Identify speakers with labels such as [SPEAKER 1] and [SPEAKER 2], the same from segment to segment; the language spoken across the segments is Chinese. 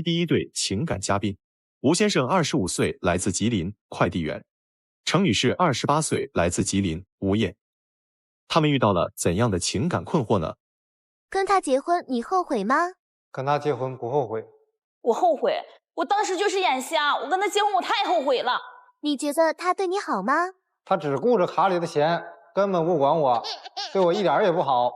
[SPEAKER 1] 第一对情感嘉宾。吴先生25岁，来自吉林，快递员；程女士28岁，来自吉林，无业。他们遇到了怎样的情感困惑呢？
[SPEAKER 2] 跟他结婚，你后悔吗？
[SPEAKER 3] 跟他结婚不后悔。
[SPEAKER 4] 我后悔，我当时就是眼瞎，我跟他结婚我太后悔了。
[SPEAKER 2] 你觉得他对你好吗？
[SPEAKER 3] 他只顾着卡里的钱，根本不管我，对我一点也不好。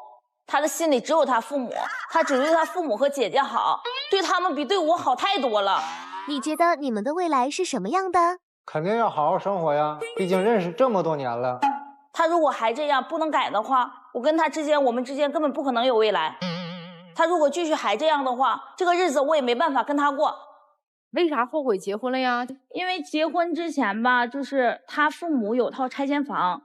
[SPEAKER 4] 他的心里只有他父母，他只对他父母和姐姐好，对他们比对我好太多了。
[SPEAKER 2] 你觉得你们的未来是什么样的？
[SPEAKER 3] 肯定要好好生活呀，毕竟认识这么多年了。
[SPEAKER 4] 他如果还这样不能改的话，我跟他之间，我们之间根本不可能有未来。他如果继续还这样的话，这个日子我也没办法跟他过。
[SPEAKER 5] 为啥后悔结婚了呀？
[SPEAKER 4] 因为结婚之前吧，就是他父母有套拆迁房，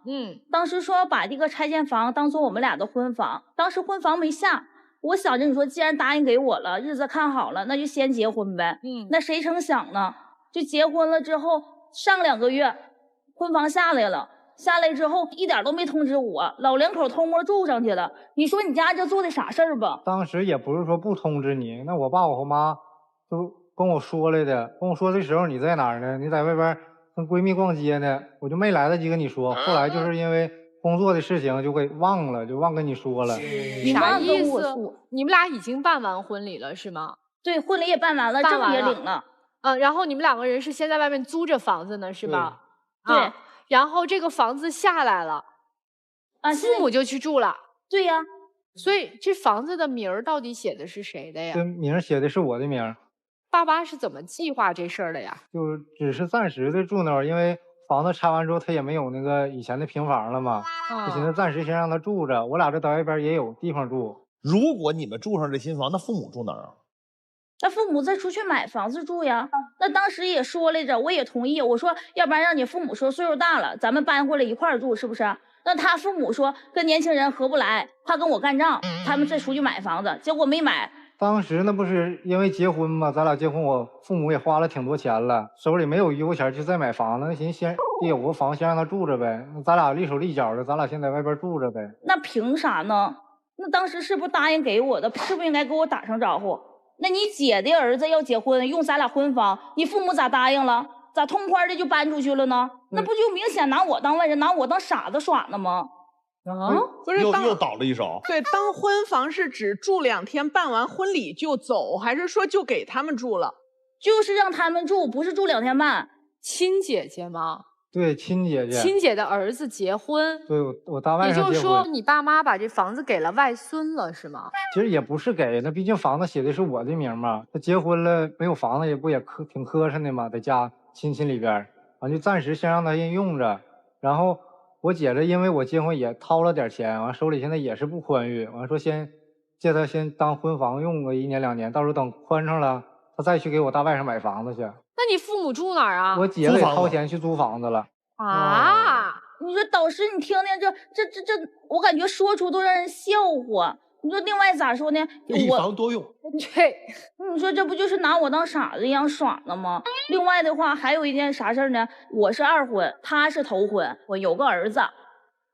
[SPEAKER 4] 当时说把这个拆迁房当做我们俩的婚房，当时婚房没下，我想着你说既然答应给我了，日子看好了，那就先结婚呗。那谁成想呢？就结婚了之后，上2个月，婚房下来了。下来之后一点都没通知我，老两口偷摸住上去了。你说你家这做的啥事儿吧？
[SPEAKER 3] 当时也不是说不通知你，那我爸我妈都跟我说来的，跟我说的时候你在哪儿呢？你在外边跟闺蜜逛街呢，我就没来得及跟你说。后来就是因为工作的事情就给忘了，就忘跟你说了。
[SPEAKER 5] 啥意思？你们俩已经办完婚礼了是吗？
[SPEAKER 4] 对，婚礼也办完了，证也领了。
[SPEAKER 5] 然后你们2个人是先在外面租着房子呢是吧？
[SPEAKER 4] 对。
[SPEAKER 5] 然后这个房子下来了，父母就去住了。
[SPEAKER 4] 对呀，
[SPEAKER 5] 所以这房子的名儿到底写的是谁的呀？
[SPEAKER 3] 这名写的是我的名。
[SPEAKER 5] 爸妈是怎么计划这事儿的呀？
[SPEAKER 3] 就只是暂时的住那儿，因为房子拆完之后他也没有那个以前的平房了嘛，就寻思暂时先让他住着，我俩这在外边也有地方住。
[SPEAKER 6] 如果你们住上这新房，那父母住哪儿啊？
[SPEAKER 4] 那父母再出去买房子住呀。那当时也说来着，我也同意。我说，要不然让你父母说岁数大了，咱们搬回来一块儿住，是不是？那他父母说跟年轻人合不来，怕跟我干仗，他们再出去买房子，结果没买。
[SPEAKER 3] 当时那不是因为结婚嘛，咱俩结婚，我父母也花了挺多钱了，手里没有余额钱去再买房子，那寻思先得有个房先让他住着呗。那咱俩立手立脚的，咱俩先在外边住着呗。
[SPEAKER 4] 那凭啥呢？那当时是不是答应给我的？是不是应该给我打声招呼？那你姐的儿子要结婚，用咱俩婚房，你父母咋答应了？咋痛快的就搬出去了呢？那不就明显拿我当外人，拿我当傻子耍呢吗？
[SPEAKER 6] 不是又倒了一手。
[SPEAKER 7] 对，当婚房是指住2天，办完婚礼就走，还是说就给他们住了？
[SPEAKER 4] 就是让他们住，不是住2天半。
[SPEAKER 5] 亲姐姐吗？
[SPEAKER 3] 对，亲姐姐。
[SPEAKER 5] 亲姐的儿子结婚。
[SPEAKER 3] 对，我大外甥结婚。
[SPEAKER 5] 也就是说，你爸妈把这房子给了外孙了，是吗？
[SPEAKER 3] 其实也不是给，那毕竟房子写的是我的名嘛。他结婚了没有房子，也挺磕碜的嘛，在家亲戚里边，完就暂时先让他用着。然后我姐这因为我结婚也掏了点钱，完手里现在也是不宽裕，完说先借他先当婚房用个1年2年，到时候等宽上了，他再去给我大外甥买房子去。
[SPEAKER 5] 那你父母住哪儿啊？
[SPEAKER 3] 我姐得掏钱去租房子了。
[SPEAKER 4] 你说导师，你听听这，我感觉说出都让人笑话。你说另外咋说呢？
[SPEAKER 6] 一房多用。
[SPEAKER 5] 对，
[SPEAKER 4] 你说这不就是拿我当傻子一样耍呢吗？另外的话，还有一件啥事儿呢？我是2婚，他是头婚，我有个儿子，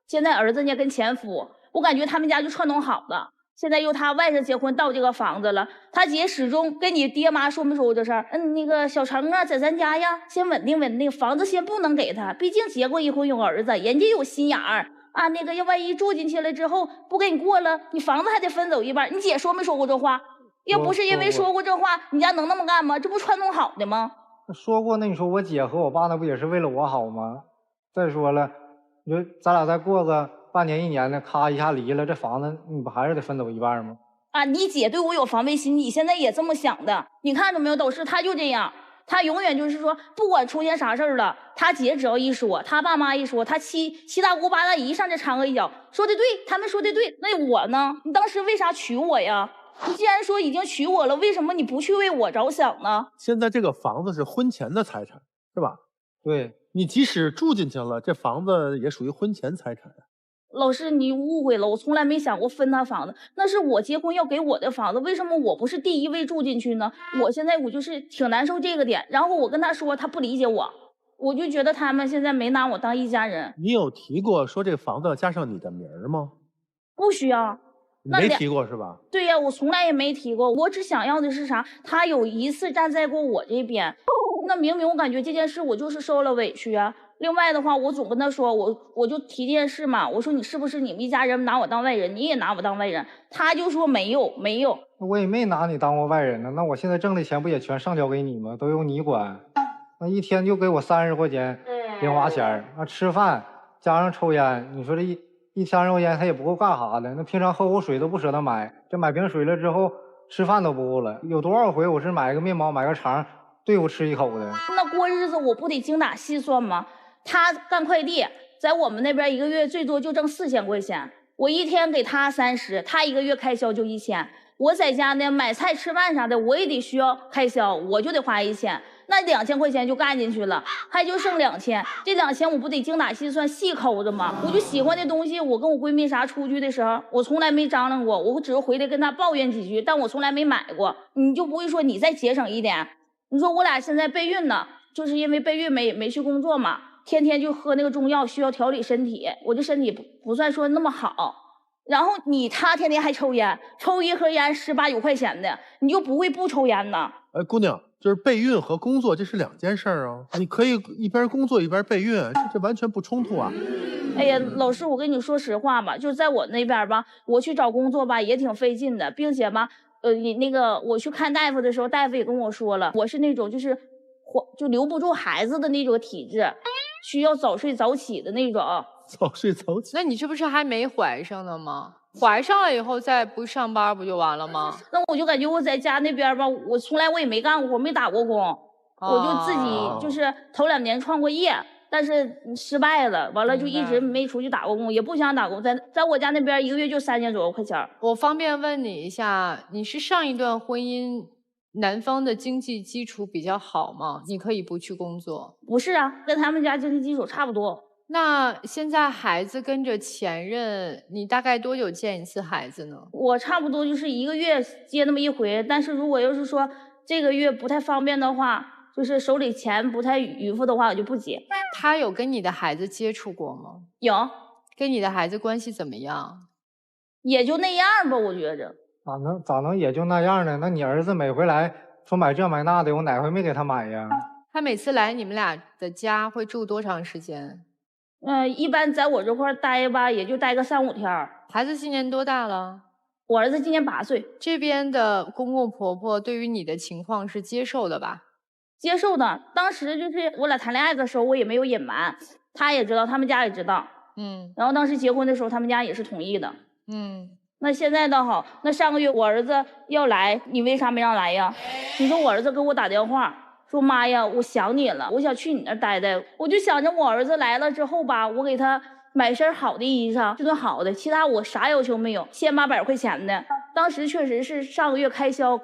[SPEAKER 4] 现在儿子呢跟前夫，我感觉他们家就串通好了。现在由他外甥结婚到这个房子了，他姐始终跟你爹妈说没说过这事儿？那个小程啊，在咱家呀，先稳定稳定，房子先不能给他，毕竟结过1婚有儿子，人家有心眼儿啊。那个要万一住进去了之后不给你过了，你房子还得分走一半。你姐说没说过这话？要不是因为说过这话，你家能那么干吗？这不串通好的吗？
[SPEAKER 3] 说过，那你说我姐和我爸那不也是为了我好吗？再说了，你说咱俩再过个半年1年的，咔一下离了，这房子你不还是得分走一半吗？
[SPEAKER 4] 啊，你姐对我有防备心，你现在也这么想的？你看着没有，都是他就这样，他永远就是说，不管出现啥事儿了，他姐只要一说，他爸妈一说，他七大姑八大姨上这掺和一脚，说的对，他们说的对，那我呢？你当时为啥娶我呀？你既然说已经娶我了，为什么你不去为我着想呢？
[SPEAKER 6] 现在这个房子是婚前的财产，是吧？
[SPEAKER 3] 对，
[SPEAKER 6] 你即使住进去了，这房子也属于婚前财产。
[SPEAKER 4] 老师，你误会了，我从来没想过分他房子，那是我结婚要给我的房子，为什么我不是第一位住进去呢？我现在我就是挺难受这个点，然后我跟他说，他不理解我，我就觉得他们现在没拿我当一家人。
[SPEAKER 6] 你有提过说这个房子要加上你的名儿吗？
[SPEAKER 4] 不需要。
[SPEAKER 6] 没提过是吧？
[SPEAKER 4] 对呀，我从来也没提过。我只想要的是啥？他有一次站在过我这边，那明明我感觉这件事我就是受了委屈啊。另外的话，我总跟他说，我就提这件事嘛，我说你是不是你们一家人拿我当外人，你也拿我当外人？他就说没有没有，
[SPEAKER 3] 我也没拿你当过外人呢。那我现在挣的钱不也全上交给你吗？都由你管。那一天就给我30块钱零花钱，那吃饭加上抽烟，你说这一30块钱他也不够干啥的。那平常喝口水都不舍得买，这买瓶水了之后吃饭都不够了。有多少回我是买个面包买个肠对付吃一口的？
[SPEAKER 4] 那过日子我不得精打细算吗？他干快递，在我们那边一个月最多就挣4000块钱，我一天给他30，他一个月开销就1000。我在家呢买菜吃饭啥的，我也得需要开销，我就得花1000，那2000块钱就干进去了，还就剩2000。这2000我不得精打细算细抠着吗？我就喜欢的东西，我跟我闺蜜啥出去的时候，我从来没张罗过，我只是回来跟她抱怨几句，但我从来没买过。你就不会说你再节省一点？你说我俩现在备孕呢，就是因为备孕没去工作嘛。天天就喝那个中药，需要调理身体。我这身体不算说那么好。然后他天天还抽烟，抽一盒烟18、19块钱的，你就不会不抽烟呢？
[SPEAKER 6] 姑娘，就是备孕和工作这是2件事啊，你可以一边工作一边备孕，这完全不冲突啊。
[SPEAKER 4] 哎呀，老师，我跟你说实话吧，就在我那边吧，我去找工作吧也挺费劲的，并且吧，那个我去看大夫的时候，大夫也跟我说了，我是那种就留不住孩子的那种体质。需要早睡早起的那种。
[SPEAKER 6] 早睡早起？
[SPEAKER 5] 那你这不是还没怀上呢吗？怀上了以后再不上班不就完了吗？
[SPEAKER 4] 那我就感觉我在家那边吧，我从来我也没干过活，没打过工，我就自己就是头2年创过业，但是失败了，完了就一直没出去打过工，也不想打工，在我家那边一个月就3000多块钱。
[SPEAKER 5] 我方便问你一下，你是上一段婚姻男方的经济基础比较好吗？你可以不去工作？
[SPEAKER 4] 不是啊，跟他们家经济基础差不多。
[SPEAKER 5] 那现在孩子跟着前任，你大概多久见一次孩子呢？
[SPEAKER 4] 我差不多就是1个月接那么一回，但是如果要是说这个月不太方便的话，就是手里钱不太余富的话，我就不接。
[SPEAKER 5] 他有跟你的孩子接触过吗？
[SPEAKER 4] 有。
[SPEAKER 5] 跟你的孩子关系怎么样？
[SPEAKER 4] 也就那样吧，我觉着。
[SPEAKER 3] 咋能也就那样呢？那你儿子每回来说买这买那的，我哪回没给他买呀？
[SPEAKER 5] 他每次来你们俩的家会住多长时间？
[SPEAKER 4] 一般在我这块待吧，也就待个3、5天。
[SPEAKER 5] 孩子今年多大了？
[SPEAKER 4] 我儿子今年8岁。
[SPEAKER 5] 这边的公公婆婆对于你的情况是接受的吧？
[SPEAKER 4] 接受的。当时就是我俩谈恋爱的时候，我也没有隐瞒，他也知道，他们家也知道。然后当时结婚的时候，他们家也是同意的。那现在倒好，那上个月我儿子要来，你为啥没让来呀？你说我儿子给我打电话说，妈呀，我想你了，我想去你那儿待待。我就想着我儿子来了之后吧，我给他买身好的衣裳，这顿好的，其他我啥要求没有，1800块钱的。当时确实是上个月开销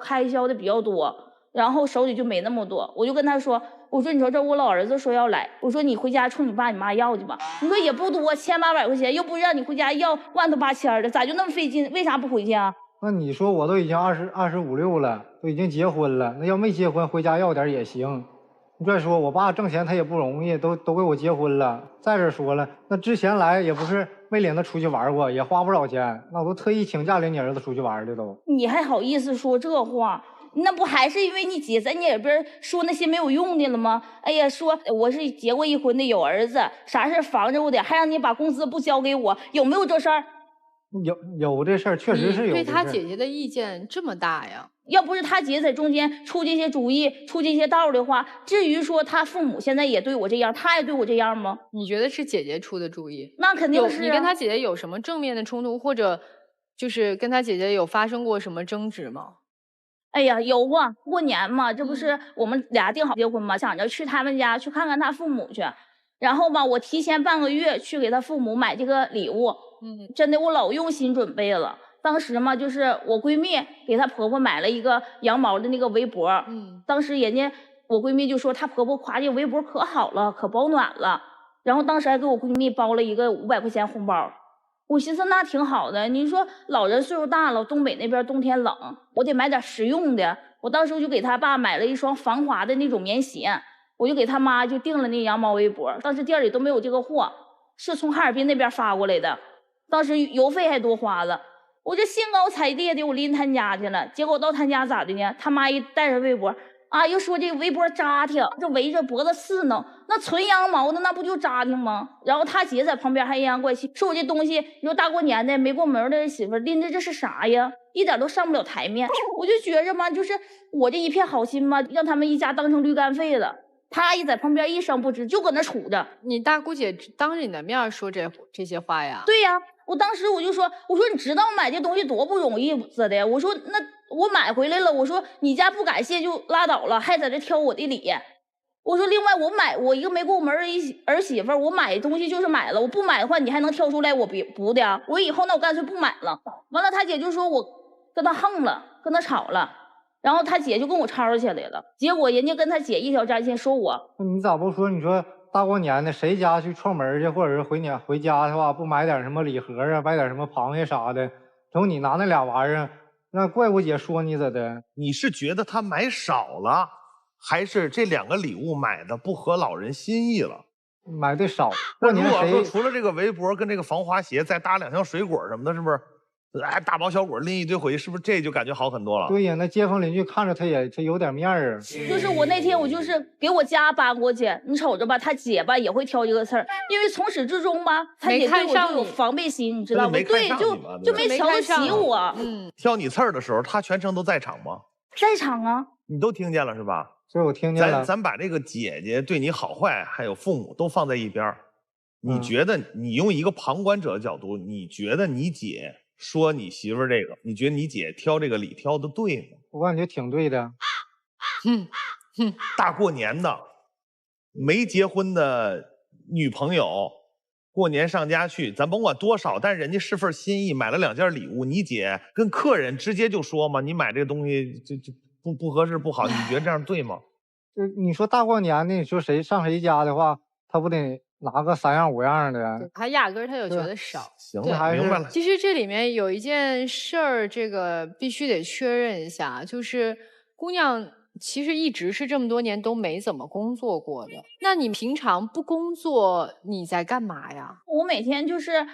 [SPEAKER 4] 的比较多，然后手里就没那么多，我就跟他说，我说你瞅瞅，我老儿子说要来，我说你回家冲你爸你妈要去吧。你说也不多，1800块钱，又不是让你回家要1头8千的，咋就那么费劲？为啥不回去啊？
[SPEAKER 3] 那你说我都已经25、26了，都已经结婚了，那要没结婚回家要点也行。你再说我爸挣钱他也不容易，都给我结婚了。再者说了，那之前来也不是没领他出去玩过，也花不少钱，那我都特意请假领你儿子出去玩的都。
[SPEAKER 4] 你还好意思说这话？那不还是因为你姐在你耳边说那些没有用的了吗？哎呀，说我是结过一婚的，有儿子，啥事防着我的，还让你把工资不交给我，有没有这事儿？
[SPEAKER 3] 有这事儿，确实是有。
[SPEAKER 5] 对他姐姐的意见这么大呀？
[SPEAKER 4] 要不是他姐在中间出这些主意、出这些道的话，至于说他父母现在也对我这样，他也对我这样吗？
[SPEAKER 5] 你觉得是姐姐出的主意？
[SPEAKER 4] 那肯定是。
[SPEAKER 5] 你跟他姐姐有什么正面的冲突，或者就是跟他姐姐有发生过什么争执吗？
[SPEAKER 4] 哎呀，有啊，过年嘛，这不是我们俩定好结婚嘛，想着去他们家去看看他父母去，然后吧，我提前半个月去给他父母买这个礼物，真的我老用心准备了。当时嘛，就是我闺蜜给她婆婆买了一个羊毛的那个围脖，当时我闺蜜就说她婆婆夸这个围脖可好了，可保暖了，然后当时还给我闺蜜包了一个500块钱红包。我寻思那挺好的，你说老人岁数大了，东北那边冬天冷，我得买点实用的。我当时就给他爸买了一双防滑的那种棉鞋，我就给他妈就订了那羊毛围脖。当时店里都没有这个货，是从哈尔滨那边发过来的，当时邮费还多花了。我这兴高采烈的我拎他家去了，结果到他家咋的呢？他妈一带上围脖啊，又说这围脖扎挺，这围着脖子刺挠，那纯羊毛的那不就扎挺吗？然后他姐在旁边还阴阳怪气，说我这东西，你说大过年的没过门的媳妇拎着这是啥呀？一点都上不了台面。我就觉着嘛，就是我这一片好心嘛，让他们一家当成驴肝肺了。他一在旁边一声不吱，就搁那杵着。
[SPEAKER 5] 你大姑姐当着你的面说这些话呀？
[SPEAKER 4] 对呀，我当时我就说，我说你知道买这东西多不容易似的，我说那我买回来了，我说你家不感谢就拉倒了，还在这挑我的理。我说另外我一个没过门儿媳妇，我买东西就是买了，我不买的话你还能挑出来我不的？我以后那我干脆不买了。完了他姐就说我跟他横了，跟他吵了。然后他姐就跟我吵起来了，结果人家跟他姐一条战线，说我。
[SPEAKER 3] 你咋不说？你说大过年的，谁家去串门去，或者是回家的话，不买点什么礼盒啊，买点什么螃蟹啥的，等你拿那俩玩意儿，那怪我姐说你咋的？
[SPEAKER 6] 你是觉得他买少了，还是这2个礼物买的不合老人心意了？
[SPEAKER 3] 买的少。
[SPEAKER 6] 那如果说除了这个围脖跟这个防滑鞋，再搭2箱水果什么的，是不是？哎，大包小裹拎一堆回去，是不是这就感觉好很多了？
[SPEAKER 3] 对呀，那街坊邻居看着他有点面儿啊。
[SPEAKER 4] 就是我那天我就是给我家搬过去，你瞅着吧，他姐吧也会挑这个刺儿，因为从始至终吧，他姐对我就有防备心，你知道吗？对，就没瞧得起我。
[SPEAKER 6] 挑你刺儿的时候，他全程都在场吗？
[SPEAKER 4] 在场啊，
[SPEAKER 6] 你都听见了是吧？
[SPEAKER 3] 这我听见了。
[SPEAKER 6] 咱把这个姐姐对你好坏，还有父母都放在一边。你觉得你用一个旁观者的角度，你觉得你姐说你媳妇儿这个，你觉得你姐挑这个礼挑的对吗？
[SPEAKER 3] 我感觉挺对的。
[SPEAKER 6] 大过年的，没结婚的女朋友，过年上家去，咱甭管多少，但人家是份心意，买了2件礼物，你姐跟客人直接就说嘛，你买这个东西就不合适不好，你觉得这样对吗？
[SPEAKER 3] 你说大过年的，你说上谁家的话，他不得拿个3样5样的？
[SPEAKER 5] 他压根他就觉得少。
[SPEAKER 6] 行了，明白了。
[SPEAKER 5] 其实这里面有一件事儿，这个必须得确认一下，就是姑娘其实一直是这么多年都没怎么工作过的。那你平常不工作，你在干嘛呀？
[SPEAKER 4] 我每天就是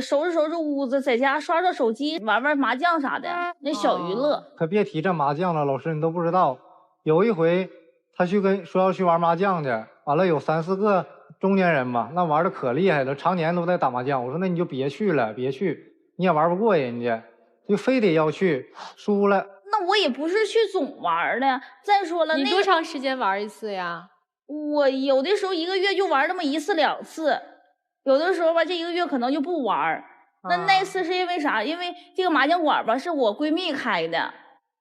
[SPEAKER 4] 收拾屋子，在家刷手机，玩麻将啥的，那小娱乐。
[SPEAKER 3] 可别提这麻将了，老师你都不知道。有一回他说要去玩麻将去，完了有3、4个中年人嘛，那玩的可厉害了，常年都在打麻将。我说那你就别去了，别去，你也玩不过人家，就非得要去，输了。
[SPEAKER 4] 那我也不是去总玩的。再说了，
[SPEAKER 5] 你多长时间玩一次呀？
[SPEAKER 4] 我有的时候1个月就玩那么1次2次，有的时候吧这1个月可能就不玩。那次是因为啥？因为这个麻将馆吧是我闺蜜开的，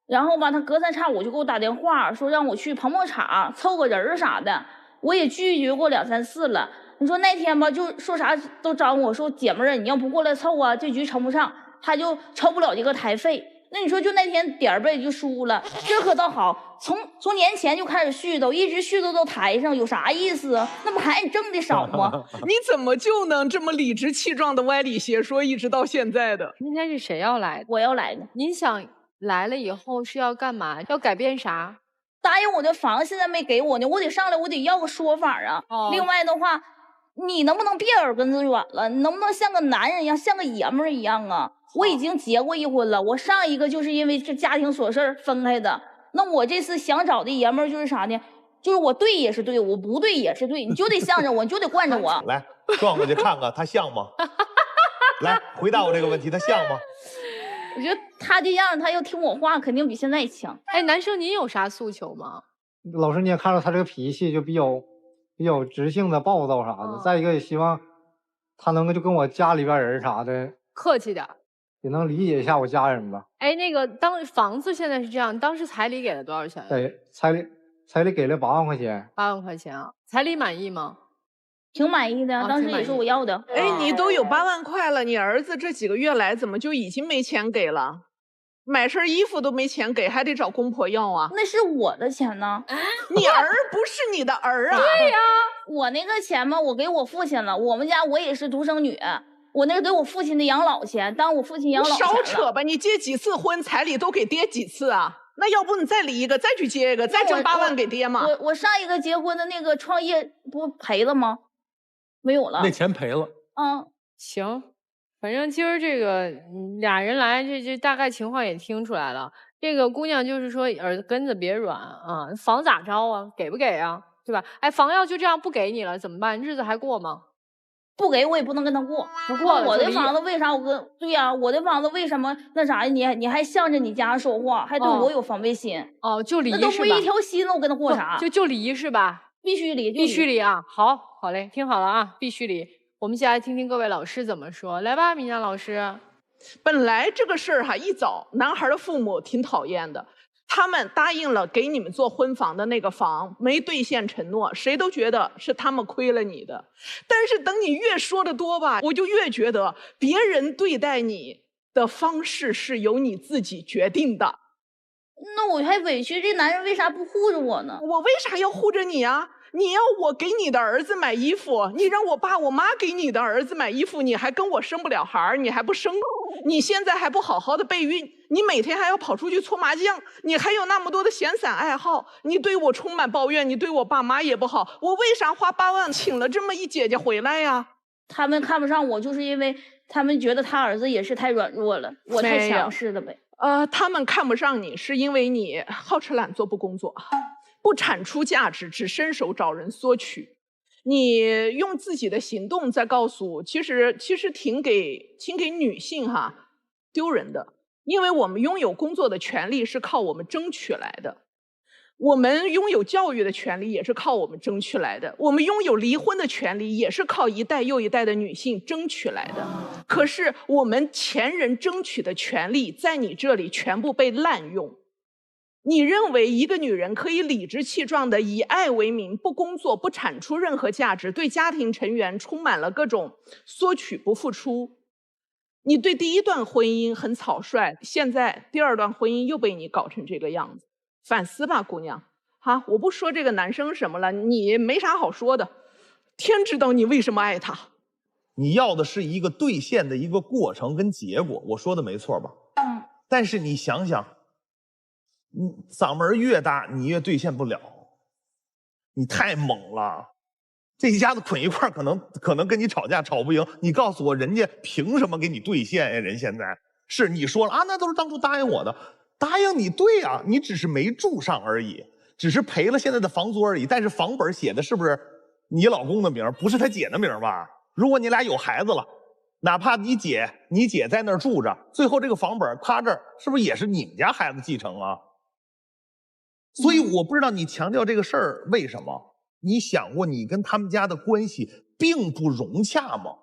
[SPEAKER 4] 然后吧她隔三差五就给我打电话说让我去捧场凑个人啥的，我也拒绝过2、3次了。你说那天吧就说啥都找我说姐们儿你要不过来凑啊，这局成不上，他就抽不了这个台费。那你说就那天点儿背就输了，这可倒好，从年前就开始絮叨，一直絮叨到台上，有啥意思啊？那不还你挣的少吗？
[SPEAKER 7] 你怎么就能这么理直气壮的歪理邪说，一直到现在的？
[SPEAKER 5] 今天是谁要来的？
[SPEAKER 4] 我要来的。
[SPEAKER 5] 您想来了以后是要干嘛？要改变啥？
[SPEAKER 4] 答应我的房现在没给我呢，我得上来，我得要个说法啊。另外的话，你能不能别耳根子软了？你能不能像个男人一样，像个爷们儿一样啊？我已经结过1婚了，我上一个就是因为这家庭琐事分开的。那我这次想找的爷们儿就是啥呢？就是我对也是对，我不对也是对，你就得向着我，你就得惯着我。
[SPEAKER 6] 来，转过去看看他像吗？来，回答我这个问题，他像吗？
[SPEAKER 4] 我觉得他这样，他要听我话，肯定比现在强。
[SPEAKER 5] 哎，男生您有啥诉求吗？
[SPEAKER 3] 老师你也看到他这个脾气就比较直性的、暴躁啥的。再一个也希望他能够就跟我家里边人啥的
[SPEAKER 5] 客气点，
[SPEAKER 3] 也能理解一下我家人吧。
[SPEAKER 5] 哎，那个房子现在是这样，当时彩礼给了多少钱？
[SPEAKER 3] 对，彩礼给了8万块钱。
[SPEAKER 5] 8万块钱啊？彩礼满意吗？
[SPEAKER 4] 挺满意的，当时也是我要的。
[SPEAKER 7] 哎，你都有8万块了，你儿子这几个月来怎么就已经没钱给了？买身衣服都没钱给，还得找公婆要啊？
[SPEAKER 4] 那是我的钱呢。
[SPEAKER 7] 你儿不是你的儿啊？
[SPEAKER 4] 对呀，我那个钱嘛，我给我父亲了。我们家我也是独生女，我那是给我父亲的养老钱，当我父亲养老钱了。
[SPEAKER 7] 少扯吧，你结几次婚，彩礼都给爹几次啊？那要不你再离一个，再去结一个，再挣8万给爹嘛？
[SPEAKER 4] 我上一个结婚的那个创业不赔了吗？没有了，
[SPEAKER 6] 那钱赔了。
[SPEAKER 4] 嗯，
[SPEAKER 5] 行，反正今儿这个俩人来，这大概情况也听出来了。这个姑娘就是说耳根子别软啊，房咋着啊？给不给啊？对吧？哎，房要就这样不给你了，怎么办？日子还过吗？
[SPEAKER 4] 不给我也不能跟他过，
[SPEAKER 5] 不过
[SPEAKER 4] 我的房子为啥对呀、我的房子为什么那啥你还向着你家说话，还对我有防备心？
[SPEAKER 5] 哦，就离
[SPEAKER 4] 那都不
[SPEAKER 5] 是吧？
[SPEAKER 4] 一条心了，我跟他过啥？
[SPEAKER 5] 就离是吧？
[SPEAKER 4] 必须离，
[SPEAKER 5] 必须离啊！好嘞，听好了啊，必须离。我们先来听听各位老师怎么说，来吧，米娜老师。
[SPEAKER 7] 本来这个事儿哈，一早男孩的父母挺讨厌的，他们答应了给你们做婚房的那个房，没兑现承诺，谁都觉得是他们亏了你的。但是等你越说的多吧，我就越觉得别人对待你的方式是由你自己决定的。
[SPEAKER 4] 那我还委屈，这男人为啥不护着我呢？
[SPEAKER 7] 我为啥要护着你啊？你要我给你的儿子买衣服，你让我爸我妈给你的儿子买衣服，你还跟我生不了孩儿，你还不生，你现在还不好好的备孕，你每天还要跑出去搓麻将，你还有那么多的闲散爱好，你对我充满抱怨，你对我爸妈也不好，我为啥花8万请了这么一姐姐回来呀？
[SPEAKER 4] 他们看不上我，就是因为他们觉得他儿子也是太软弱了，我太强势了呗。
[SPEAKER 7] 他们看不上你是因为你好吃懒做不工作，不产出价值，只伸手找人索取。你用自己的行动在告诉，其实挺给女性哈丢人的，因为我们拥有工作的权利是靠我们争取来的，我们拥有教育的权利也是靠我们争取来的，我们拥有离婚的权利也是靠一代又一代的女性争取来的。可是我们前人争取的权利在你这里全部被滥用。你认为一个女人可以理直气壮的以爱为名，不工作，不产出任何价值，对家庭成员充满了各种索取不付出。你对第一段婚姻很草率，现在第2段婚姻又被你搞成这个样子，反思吧，姑娘。哈，我不说这个男生什么了，你没啥好说的，天知道你为什么爱他。
[SPEAKER 6] 你要的是一个兑现的一个过程跟结果，我说的没错吧？但是你想想，你嗓门越大，你越兑现不了，你太猛了。这一家子捆一块，可能跟你吵架吵不赢。你告诉我，人家凭什么给你兑现呀？人现在是你说了啊，那都是当初答应我的，答应你对啊，你只是没住上而已，只是赔了现在的房租而已。但是房本写的是不是你老公的名，不是他姐的名吧？如果你俩有孩子了，哪怕你姐在那儿住着，最后这个房本他这儿是不是也是你们家孩子继承啊？所以我不知道你强调这个事儿为什么？你想过你跟他们家的关系并不融洽吗？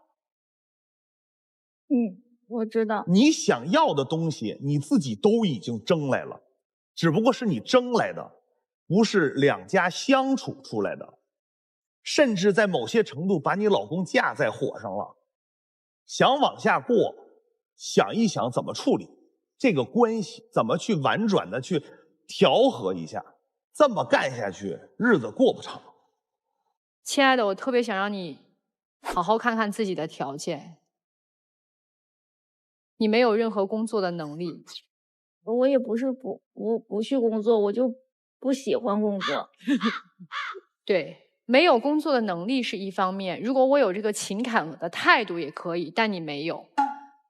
[SPEAKER 4] 我知道。
[SPEAKER 6] 你想要的东西你自己都已经争来了，只不过是你争来的，不是两家相处出来的。甚至在某些程度把你老公架在火上了，想往下过，想一想怎么处理这个关系，怎么去婉转的去调和一下，这么干下去日子过不长。
[SPEAKER 5] 亲爱的，我特别想让你好好看看自己的条件，你没有任何工作的能力。
[SPEAKER 4] 我也不是不去工作，我就不喜欢工作。
[SPEAKER 5] 对，没有工作的能力是一方面，如果我有这个情感的态度也可以，但你没有。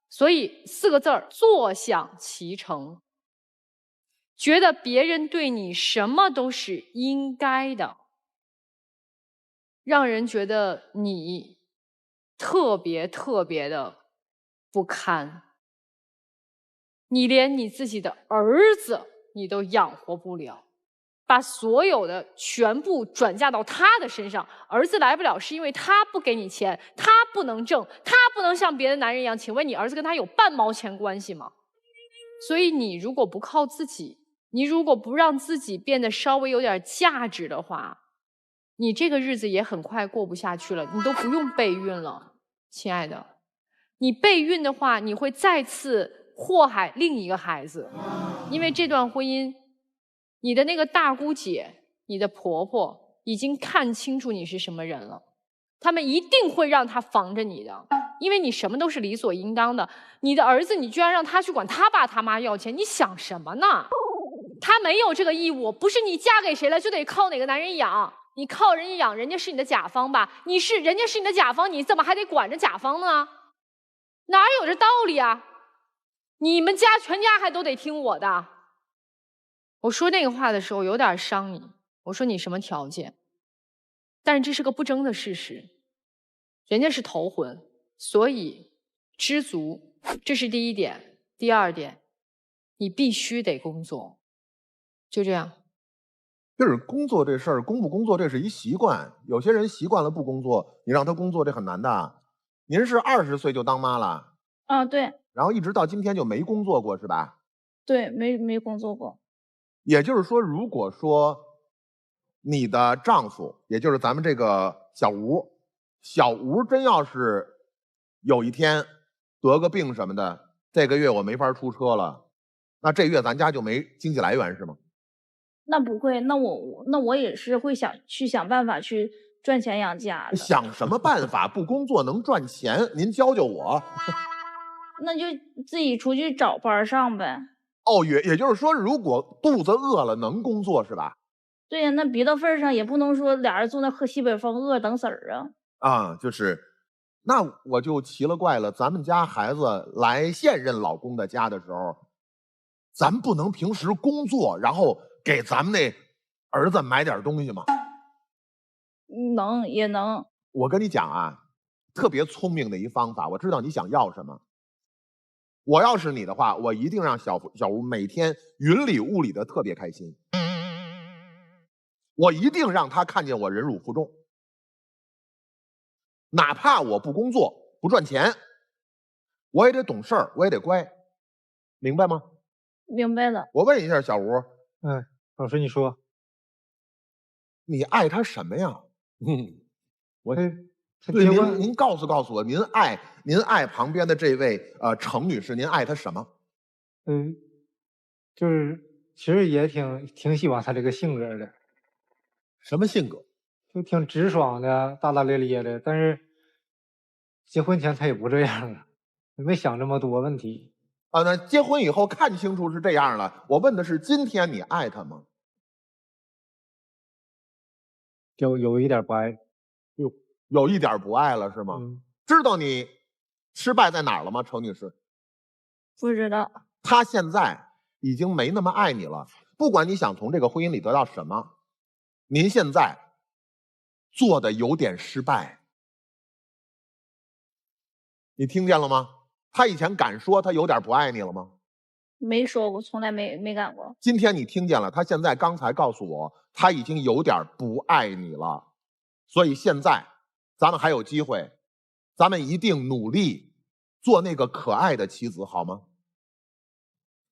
[SPEAKER 5] 所以4个字儿，坐享其成。觉得别人对你什么都是应该的，让人觉得你特别的不堪。你连你自己的儿子你都养活不了，把所有的全部转嫁到他的身上。儿子来不了是因为他不给你钱，他不能挣，他不能像别的男人一样。请问你儿子跟他有半毛钱关系吗？所以你如果不靠自己，你如果不让自己变得稍微有点价值的话，你这个日子也很快过不下去了，你都不用备孕了，亲爱的。你备孕的话，你会再次祸害另一个孩子，因为这段婚姻，你的那个大姑姐，你的婆婆已经看清楚你是什么人了，他们一定会让他防着你的，因为你什么都是理所应当的。你的儿子，你居然让他去管他爸他妈要钱，你想什么呢？他没有这个义务，不是你嫁给谁了就得靠哪个男人养，你靠人家养，人家是你的甲方吧？人家是你的甲方，你怎么还得管着甲方呢？哪有这道理啊？你们家全家还都得听我的。我说那个话的时候有点伤你，我说你什么条件？但是这是个不争的事实，人家是头婚，所以知足，这是第一点。第二点，你必须得工作，就这样。
[SPEAKER 8] 就是工作这事儿，工不工作这是一习惯。有些人习惯了不工作，你让他工作这很难的。您是20岁就当妈了？
[SPEAKER 4] 啊，对
[SPEAKER 8] 然后一直到今天就没工作过是吧？
[SPEAKER 4] 对，没工作过。
[SPEAKER 8] 也就是说，如果说你的丈夫，也就是咱们这个小吴，真要是有一天得个病什么的，这个月我没法出车了，那这月咱家就没经济来源是吗？
[SPEAKER 4] 那不会，那我也是会想办法去赚钱养家的。
[SPEAKER 8] 想什么办法不工作能赚钱？您教教我。
[SPEAKER 4] 那就自己出去找班上呗。
[SPEAKER 8] 哦，也就是说，如果肚子饿了能工作是吧？
[SPEAKER 4] 对呀，那逼到份上也不能说俩人坐那喝西北风，饿等死儿啊。
[SPEAKER 8] 啊，就是，那我就奇了怪了，咱们家孩子来现任老公的家的时候，咱不能平时工作，然后给咱们那儿子买点东西吗？
[SPEAKER 4] 能也能。
[SPEAKER 8] 我跟你讲啊，特别聪明的一方法，我知道你想要什么。我要是你的话，我一定让小吴每天云里雾里的特别开心。我一定让他看见我忍辱负重，哪怕我不工作不赚钱，我也得懂事儿，我也得乖，明白吗？
[SPEAKER 4] 明白了。
[SPEAKER 8] 我问一下小吴，
[SPEAKER 3] 老师你说，
[SPEAKER 8] 你爱他什么呀？我
[SPEAKER 3] 他
[SPEAKER 8] 对
[SPEAKER 3] 结婚
[SPEAKER 8] 您告诉我，您爱旁边的这位程女士，您爱她什么？
[SPEAKER 3] 就是其实也挺喜欢他这个性格的，
[SPEAKER 8] 什么性格？
[SPEAKER 3] 就挺直爽的，大大咧咧的。但是结婚前他也不这样了，没想这么多问题。
[SPEAKER 8] 啊，那结婚以后看清楚是这样了。我问的是今天你爱他吗？
[SPEAKER 3] 有一点不爱。
[SPEAKER 8] 有一点不爱了是吗？知道你失败在哪儿了吗，程女士？
[SPEAKER 4] 不知道。
[SPEAKER 8] 他现在已经没那么爱你了。不管你想从这个婚姻里得到什么，您现在做的有点失败。你听见了吗？他以前敢说他有点不爱你了吗？
[SPEAKER 4] 没说过，从来没敢过。
[SPEAKER 8] 今天你听见了，他现在刚才告诉我，他已经有点不爱你了。所以现在咱们还有机会，咱们一定努力做那个可爱的妻子，好吗？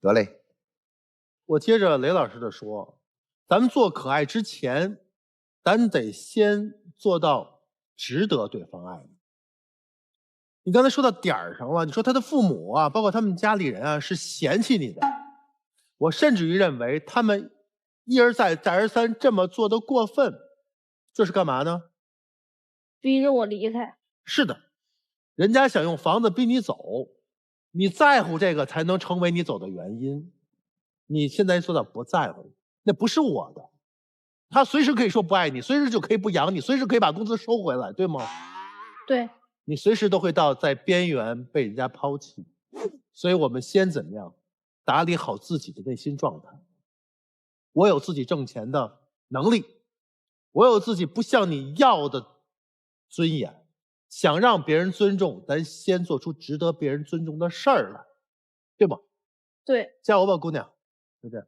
[SPEAKER 8] 得嘞。
[SPEAKER 9] 我接着雷老师的说，咱们做可爱之前，咱得先做到值得对方爱你。你刚才说到点儿上了，你说他的父母啊，包括他们家里人啊，是嫌弃你的。我甚至于认为他们一而再再而三这么做的过分，这是干嘛呢？
[SPEAKER 4] 逼着我离开。
[SPEAKER 9] 是的，人家想用房子逼你走，你在乎这个才能成为你走的原因。你现在做到不在乎，那不是我的。他随时可以说不爱你，随时就可以不养你，随时可以把工资收回来，对吗？
[SPEAKER 4] 对。
[SPEAKER 9] 你随时都会到在边缘被人家抛弃。所以我们先怎么样打理好自己的内心状态。我有自己挣钱的能力，我有自己不向你要的尊严，想让别人尊重，咱先做出值得别人尊重的事儿来，对吗？
[SPEAKER 4] 对，
[SPEAKER 9] 加油吧，姑娘，就这样。